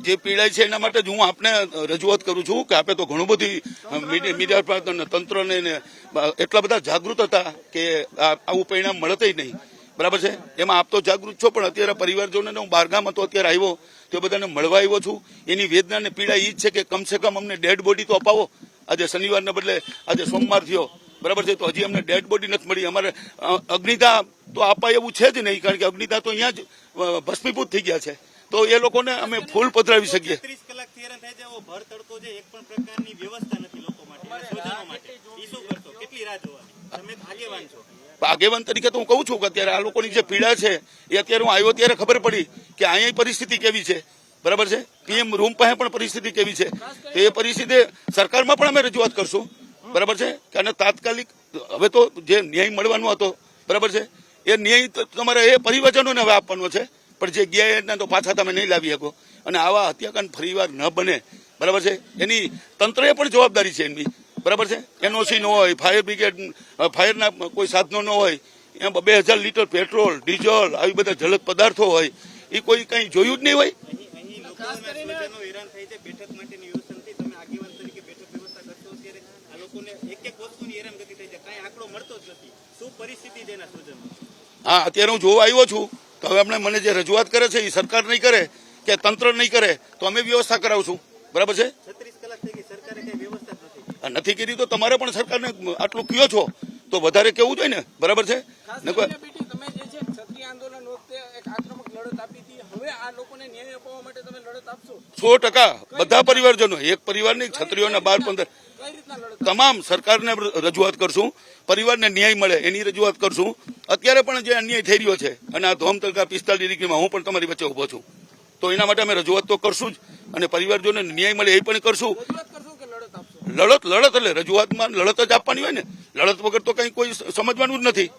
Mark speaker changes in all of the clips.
Speaker 1: જે પીડાય છે એના માટે જ હું આપને રજૂઆત કરું છું કે આપે તો ઘણું બધી મીડિયા તંત્રને એટલા બધા જાગૃત હતા કે આવું પરિણામ મળતે નહીં, બરાબર છે. એમાં આપ તો જાગૃત છો, પણ અત્યારે પરિવારજનોને હું બહારગામ હતો અત્યારે આવ્યો તો બધાને મળવા આવ્યો છું. એની વેદના ને પીડા એ જ છે કે કમસે કમ અમને ડેડ બોડી તો અપાવો. આજે શનિવારને બદલે આજે સોમવાર થયો, બરાબર છે, તો હજી અમને ડેડ બોડી નથી મળી. અમારે અગ્નિદા તો અપાય એવું છે જ નહીં, કારણ કે અગ્નિદા તો અહીંયા જ ભસ્મીભૂત થઈ ગયા છે. તો એ લોકોને અમે ફૂલ પધરાવી શકીએ.
Speaker 2: 30 કલાકથી હેરાન થઈ જાય, ભર તડકો છે, એક પણ પ્રકારની વ્યવસ્થા નથી લોકો માટે, સ્વજનો માટે. ઈ શું કરશો? કેટલી રાહ જોવાની? તમે આગેવાન છો.
Speaker 1: આગેવાન તરીકે તો હું કહું છું કે અત્યારે આ લોકોની જે પીડા છે એ અત્યારે હું આવ્યો ત્યારે ખબર પડી કે અહીંયા પરિસ્થિતિ કેવી છે, બરાબર છે. પીએમ રૂમ પાસે પણ પરિસ્થિતિ કેવી છે. તો એ પરિસ્થિતિ સરકારમાં પણ અમે રજૂઆત કરશું, બરાબર છે. અને તાત્કાલિક હવે તો જે ન્યાય મળવાનો હતો, બરાબર છે, એ ન્યાય તમારે એ પરિવારજનોને હવે આપવાનો છે. પણ જે ગયા એને તો પાછા તમે નહીં લાવી શકો. અને આવા હત્યાકાંડ ફરીવાર ન બને, બરાબર છે, એની તંત્રએ પણ જવાબદારી છે એની, બરાબર છે. એનઓસી ન હોય, ફાયર બ્રિગેડ ફાયરના કોઈ સાધનો ન હોય, એમ 2000 લીટર પેટ્રોલ ડીઝલ આવી બધા જલદ પદાર્થો હોય, એ કોઈ કઈ જોયું જ નહીં હોય.
Speaker 2: સ્વજનો હેરાન થઈ છે, બેઠક માટેની વ્યવસ્થા નથી. તમે આગેવાન તરીકે બેઠક વ્યવસ્થા કરશો ત્યારે આ લોકોને એક એક વસ્તુની હેરાનગતિ થઈ છે, કઈ આંકડો મળતો જ નથી. શું પરિસ્થિતિ છે એના સ્વજનો?
Speaker 1: હા, અત્યારે હું જોવા આવ્યો છું તો હવે આપણે મને જે રજૂઆત કરે છે એ સરકાર નહીં કરે કે તંત્ર નહીં કરે તો અમે વ્યવસ્થા કરાવશું, બરાબર છે.
Speaker 2: 36 કલાક થઈ ગઈ, સરકારે કઈ વ્યવસ્થા જ
Speaker 1: નથી કરી તો તમારે પણ સરકારને આટલું કયો છો તો વધારે કેવું જોઈએ ને, બરાબર છે.
Speaker 3: તમે જે છે ક્ષત્રિય આંદોલન વખતે એક આક્રમક લડત આપી હતી, હવે આ લોકોને ન્યાય અપાવવા માટે તમે લડત આપશો?
Speaker 1: 100% બધા પરિવારજનો, એક પરિવારની ક્ષત્રિયોના 12-15 તમામ સરકારને રજૂઆત કરશું. પરિવારને ન્યાય મળે એની રજૂઆત કરશું. અત્યારે પણ જે અન્યાય થઈ રહ્યો છે અને આ ધોમતડકા 45 ડિગ્રીમાં હું પણ તમારી વચ્ચે ઉભો છું, તો એના માટે અમે રજૂઆત તો કરશું જ, અને પરિવારજનોને ન્યાય મળે એ પણ કરશું. લડત એટલે રજૂઆતમાં લડત જ આપવાની હોય ને, લડત વગર તો કઈ કોઈ સમજવાનું જ નથી.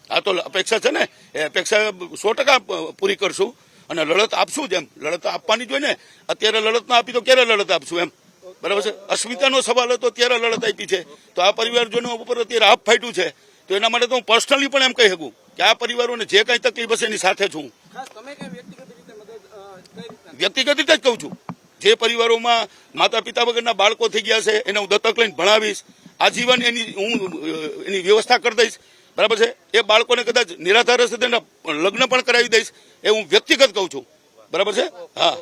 Speaker 1: આ તો અપેક્ષા છે ને, એ અપેક્ષા 100% પૂરી કરશું અને લડત આપશું. જેમ લડત આપવાની જ હોય ને, અત્યારે લડત ના આપી તો ક્યારે લડત આપશું એમ, બરાબર છે. અસ્મિતાનો સવાલ હતો ત્યારે લડત આપી છે, તો આ પરિવારજનો ઉપર અત્યારે આપ ફાટ્યું છે, તો એના માટે તો હું પર્સનલી પણ એમ કહી શકું કે આ પરિવારોને જે કઈ તકલીફ હશે એની સાથે છું. વ્યક્તિગત રીતે જ કહું છું, જે પરિવારોમાં માતા પિતા વગરના બાળકો થઈ ગયા છે એને હું દત્તક લઈને ભણાવીશ, આજીવન એની વ્યવસ્થા કરી દઈશ, બરાબર છે. એ બાળકોને કદાચ નિરાધાર હશે તેના લગ્ન પણ કરાવી દઈશ, એ હું વ્યક્તિગત કહું છું, બરાબર છે. હા.